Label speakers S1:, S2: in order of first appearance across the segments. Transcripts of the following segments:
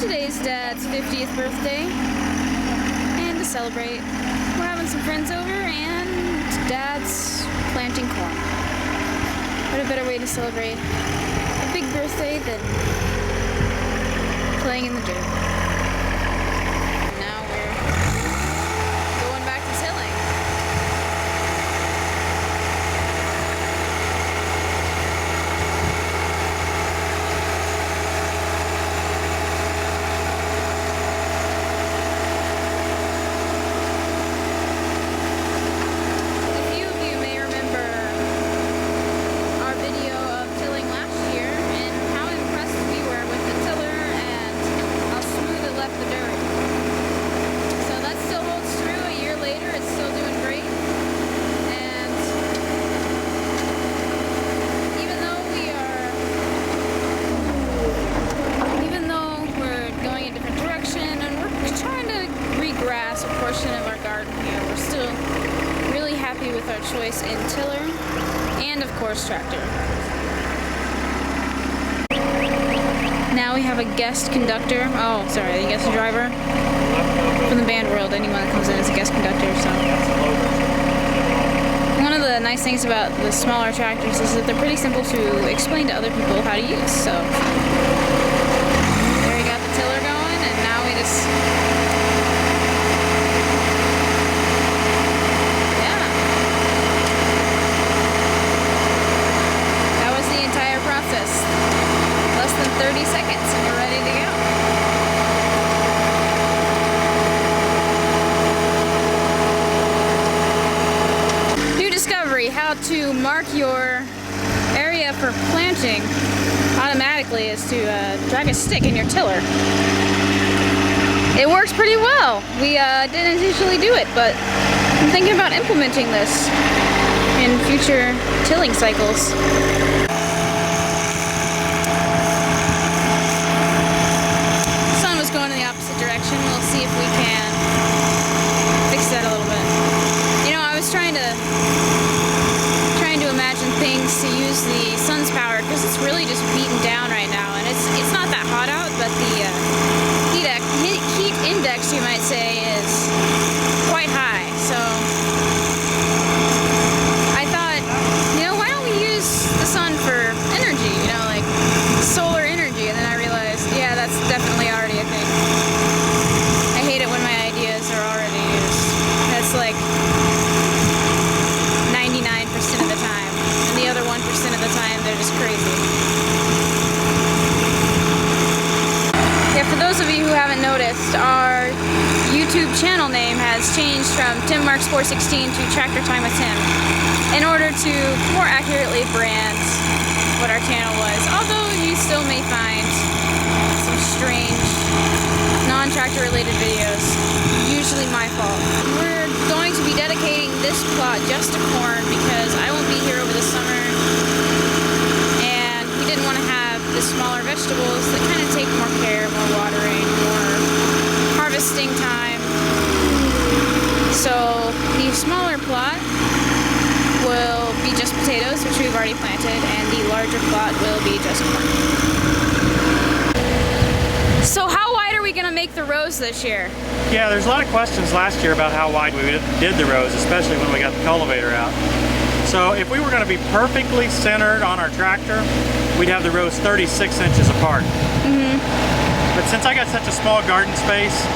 S1: Today's Dad's 50th birthday, and to celebrate, we're having some friends over and Dad's planting corn. What a better way to celebrate a big birthday than playing in the dirt. Now we're going back to tilling. Of our garden here. We're still really happy with our choice in tiller and of course tractor. Now we have a guest conductor. Oh, sorry, a guest driver from the band world. Anyone that comes in is a guest conductor. So one of the nice things about the smaller tractors is that they're pretty simple to explain to other people how to use. So there we got the tiller going, and now we just less than 30 seconds and we're ready to go. New discovery: how to mark your area for planting automatically is to drag a stick in your tiller. It works pretty well. We didn't usually do it, but I'm thinking about implementing this in future tilling cycles. Going in the opposite direction. We'll see if we can fix that a little bit. You know, I was trying to imagine things to use the sun's power, because it's really just beaten down right now, and it's not that hot out, but the heat index, you might say, is quite high. So I thought, you know, why don't we use the sun for energy? You know, like solar energy. And then I realized, yeah, that's definitely already a thing. I hate it when my ideas are already used. That's like 99% of the time. And the other 1% of the time, they're just crazy. Yeah, for those of you who haven't noticed, our YouTube channel name has changed from Tim Marks 416 to Tractor Time with Tim, in order to more accurately brand what our channel was. Although you still may find some strange non-tractor related videos, usually my fault. We're going to be dedicating this plot just to corn because I won't be here over the summer, and we didn't want to have the smaller vegetables that kind of take more care, more watering, more harvesting time. So the smaller plot will be just potatoes, which we've already planted, and the larger plot will be just corn. So how wide are we going to make the rows this year?
S2: Yeah, there's a lot of questions last year about how wide we did the rows, especially when we got the cultivator out. So if we were going to be perfectly centered on our tractor, we'd have the rows 36 inches apart. But since I got such a small garden space,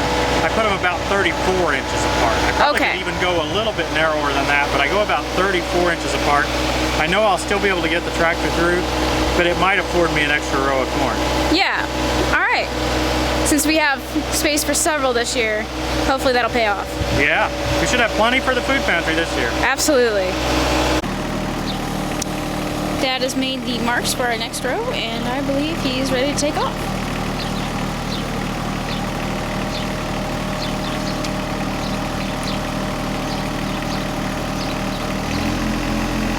S2: I put them about 34 inches apart. I probably could even go a little bit narrower than that, but I go about 34 inches apart. I know I'll still be able to get the tractor through, but it might afford me an extra row of corn. Yeah, all right. Since we have space for several this year, hopefully that'll pay off. Yeah, we should have plenty for the food pantry this year. Absolutely. Dad has made the marks for our next row, and I believe he's ready to take off.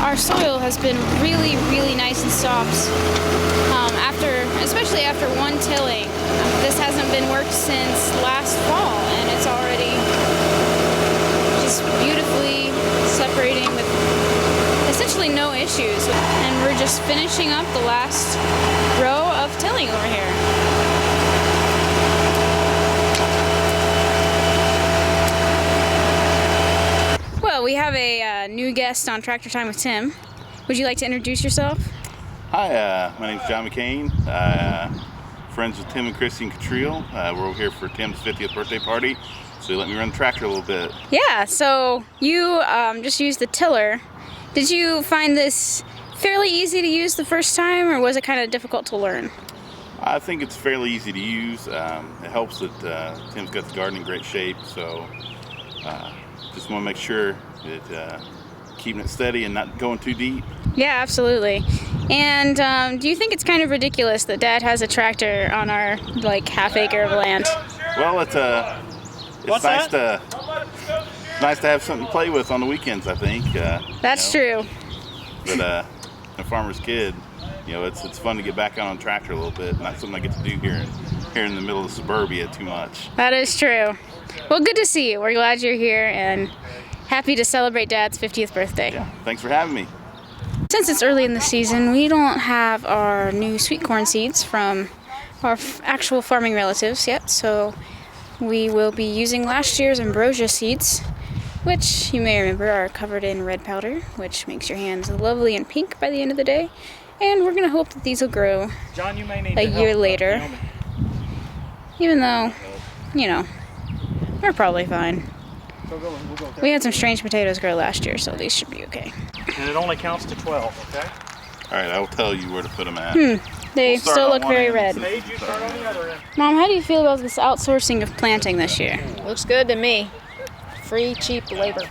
S2: Our soil has been really, really nice and soft. Especially after one tilling. This hasn't been worked since last fall, and it's already just beautifully separating with essentially no issues. And we're just finishing up the last row of tilling over here.
S1: new guest on Tractor Time with Tim. Would you like to introduce yourself?
S3: Hi, my name's John McCain. Friends with Tim and Christine Catriel. We're over here for Tim's 50th birthday party, so he let me run the tractor a little bit.
S1: Yeah, so you just used the tiller. Did you find this fairly easy to use the first time, or was it kind of difficult to learn?
S3: I think it's fairly easy to use. It helps that Tim's got the garden in great shape, so just want to make sure that keeping it steady and not going too deep.
S1: Yeah, absolutely. And do you think it's kind of ridiculous that Dad has a tractor on our half acre of land?
S3: Well, it's nice to have something to play with on the weekends, I think.
S1: That's true.
S3: But a farmer's kid, it's fun to get back on a tractor a little bit. Not something I get to do here in the middle of suburbia too much.
S1: That is true. Well, good to see you. We're glad you're here and happy to celebrate Dad's 50th birthday.
S3: Yeah, thanks for having me.
S1: Since it's early in the season, we don't have our new sweet corn seeds from our actual farming relatives yet, so we will be using last year's Ambrosia seeds, which you may remember are covered in red powder, which makes your hands lovely and pink by the end of the day. And we're going to hope that these will grow
S2: John, you may need
S1: a year later. Even though, we're probably fine.
S2: We'll go
S1: We had some strange potatoes grow last year, so these should be okay.
S2: And it only counts to 12, okay?
S3: All right, I will tell you where to put them at.
S1: They still look very red.
S2: Sage, you start on the other end.
S1: Mom, how do you feel about this outsourcing of planting this year?
S4: Looks good to me. Free, cheap labor.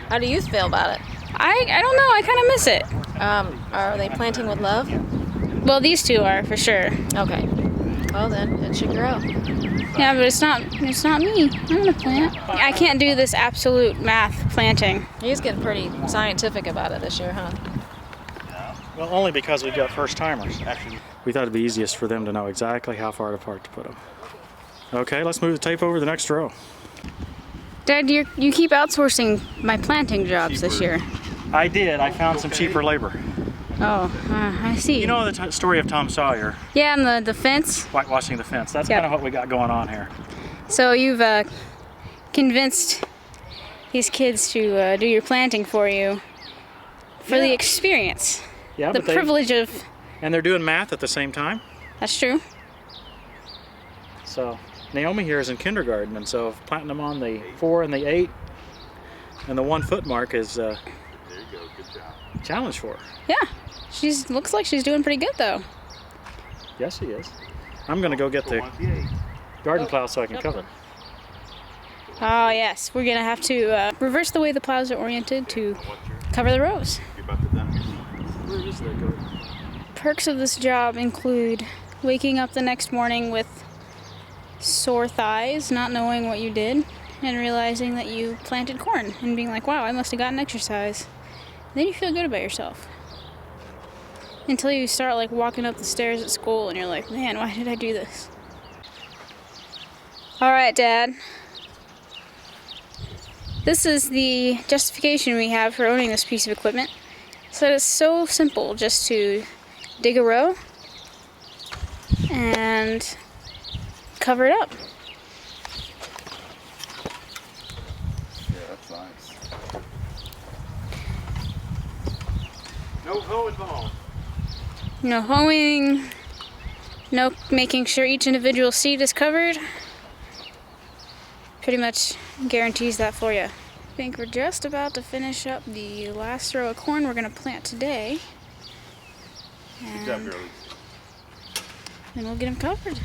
S4: How do you feel about it?
S1: I don't know. I kind of miss it.
S4: Are they planting with love?
S1: Well, these two are for sure.
S4: Okay. Well then, it should grow.
S1: Yeah, but it's not me. I'm gonna plant. I can't do this absolute math planting.
S4: He's getting pretty scientific about it this year, huh?
S2: Well, only because we've got first timers. Actually, we thought it'd be easiest for them to know exactly how far apart to put them. Okay, let's move the tape over to the next row.
S1: Dad, you keep outsourcing my planting jobs this year.
S2: I did. I found some cheaper labor.
S1: Oh, I see.
S2: You know the story of Tom Sawyer?
S1: Yeah, and the fence.
S2: Whitewashing the fence. That's
S1: Yep.
S2: kind of what we got going on here.
S1: So you've convinced these kids to do your planting for you for the experience.
S2: Yeah,
S1: The privilege of...
S2: And they're doing math at the same time.
S1: That's true.
S2: So Naomi here is in kindergarten, and so planting them on the 4 and the 8 and the 1 foot mark is
S3: There you go, good job.
S2: a challenge for her.
S1: Yeah. Looks like she's doing pretty good, though.
S2: Yes, she is. I'm going to go get the garden plow so I can cover.
S1: Oh, yes. We're going to have to reverse the way the plows are oriented to cover the rows.
S3: You're about to done.
S2: Where is the garden?
S1: Perks of this job include waking up the next morning with sore thighs, not knowing what you did, and realizing that you planted corn and being like, wow, I must have gotten exercise. Then you feel good about yourself. Until you start walking up the stairs at school and you're like, man, why did I do this? All right, Dad. This is the justification we have for owning this piece of equipment. So it's so simple just to dig a row and cover it up.
S3: Yeah, that's nice.
S2: No hoe involved.
S1: No hoeing, no making sure each individual seed is covered. Pretty much guarantees that for you. I think we're just about to finish up the last row of corn we're going to plant today.
S3: Good job,
S1: And
S3: girlies.
S1: then we'll get them covered.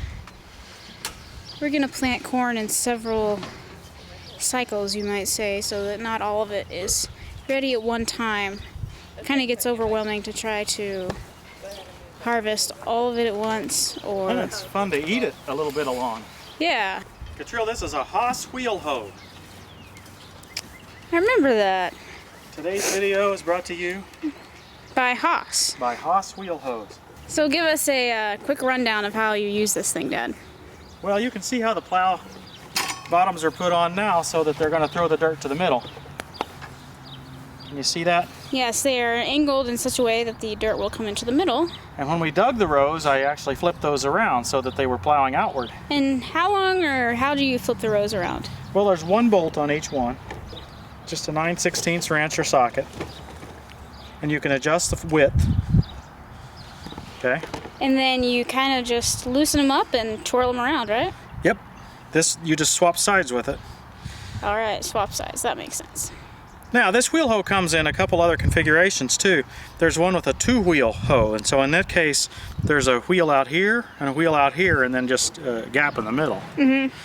S1: We're going to plant corn in several cycles, you might say, so that not all of it is ready at one time. It kind of gets overwhelming to try to harvest all of it at once, or...
S2: And it's fun to eat it a little bit along.
S1: Yeah,
S2: Catriel, this is a Hoss Wheel Hoe.
S1: I remember that.
S2: Today's video is brought to you
S1: By Hoss.
S2: by Hoss Wheel Hoes.
S1: So give us a quick rundown of how you use this thing, Dad.
S2: Well, you can see how the plow bottoms are put on now so that they're going to throw the dirt to the middle. Can you see that?
S1: Yes, they are angled in such a way that the dirt will come into the middle.
S2: And when we dug the rows, I actually flipped those around so that they were plowing outward.
S1: And how long or how do you flip the rows around?
S2: Well, there's one bolt on each one. just a 9/16 Rancher socket. And you can adjust the width. Okay.
S1: And then you kind of just loosen them up and twirl them around, right?
S2: Yep. This, you just swap sides with it.
S1: All right, swap sides. That makes sense.
S2: Now, this wheel hoe comes in a couple other configurations too. There's one with a 2-wheel hoe, and so in that case, there's a wheel out here and a wheel out here, and then just a gap in the middle.
S1: Mm-hmm.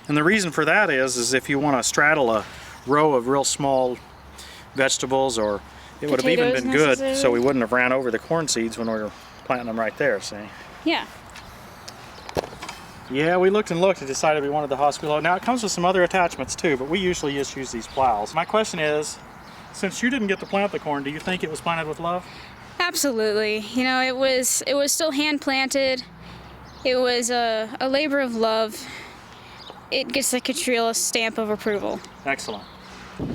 S2: And the reason for that is if you want to straddle a row of real small vegetables, or it would have even been good, so we wouldn't have ran over the corn seeds when we were planting them right there, see?
S1: Yeah.
S2: Yeah, we looked and looked and decided we wanted the Hoss Wheel Hoe. Now, it comes with some other attachments too, but we usually just use these plows. My question is, since you didn't get to plant the corn, do you think it was planted with love?
S1: Absolutely. You know, it was still hand planted. It was a labor of love. It gets the Kutter stamp of approval.
S2: Excellent.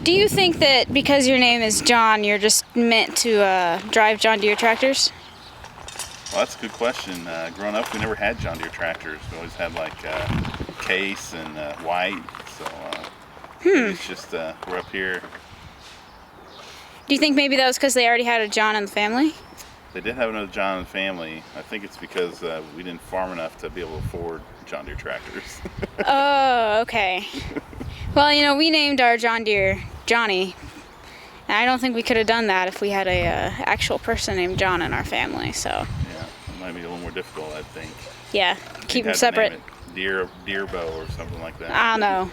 S1: Do you think that because your name is John, you're just meant to drive John Deere tractors?
S3: Well, that's a good question. Growing up, we never had John Deere tractors. We always had like Case and White. So it's just we're up here.
S1: Do you think maybe that was because they already had a John in the family?
S3: They did have another John in the family. I think it's because we didn't farm enough to be able to afford John Deere tractors.
S1: Oh, okay. Well, you know, we named our John Deere Johnny. And I don't think we could have done that if we had a actual person named John in our family. So.
S3: Yeah, it might be a little more difficult, I think.
S1: Yeah, keep them separate.
S3: Deer bow or something like that.
S1: I don't know.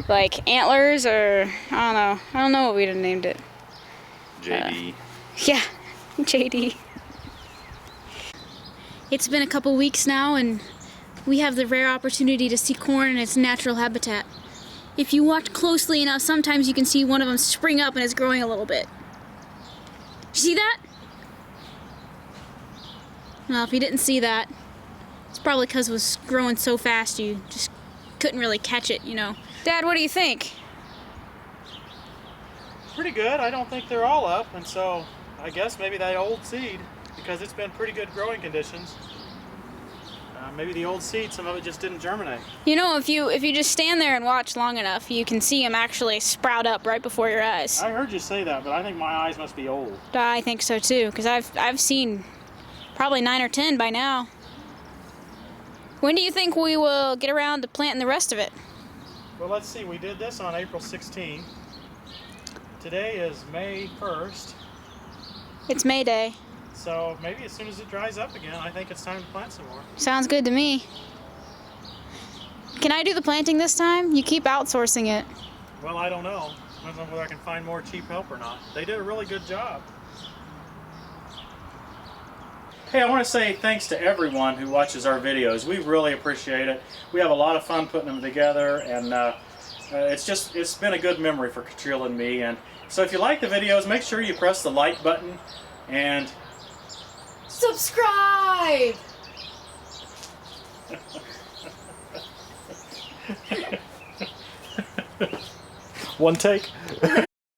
S1: Like antlers or I don't know. I don't know what we'd have named it.
S3: JD.
S1: Yeah, JD. It's been a couple weeks now, and we have the rare opportunity to see corn in its natural habitat. If you watch closely enough, sometimes you can see one of them spring up and it's growing a little bit. You see that? Well, if you didn't see that, it's probably because it was growing so fast you just couldn't really catch it, you know. Dad, what do you think?
S2: Pretty good. I don't think they're all up, and so I guess maybe that old seed, because it's been pretty good growing conditions. Maybe the old seed, some of it just didn't germinate.
S1: You know, if you just stand there and watch long enough, you can see them actually sprout up right before your eyes.
S2: I heard you say that, but I think my eyes must be old.
S1: I think so too, because I've seen probably 9 or 10 by now. When do you think we will get around to planting the rest of it?
S2: Well, let's see. We did this on April 16th. Today is May 1st.
S1: It's May Day.
S2: So maybe as soon as it dries up again, I think it's time to plant some more.
S1: Sounds good to me. Can I do the planting this time? You keep outsourcing it.
S2: Well, I don't know. Depends on whether I can find more cheap help or not. They did a really good job. Hey, I want to say thanks to everyone who watches our videos. We really appreciate it. We have a lot of fun putting them together, and it's been a good memory for Kutter and me. And so if you like the videos, make sure you press the like button and
S4: subscribe!
S2: One take.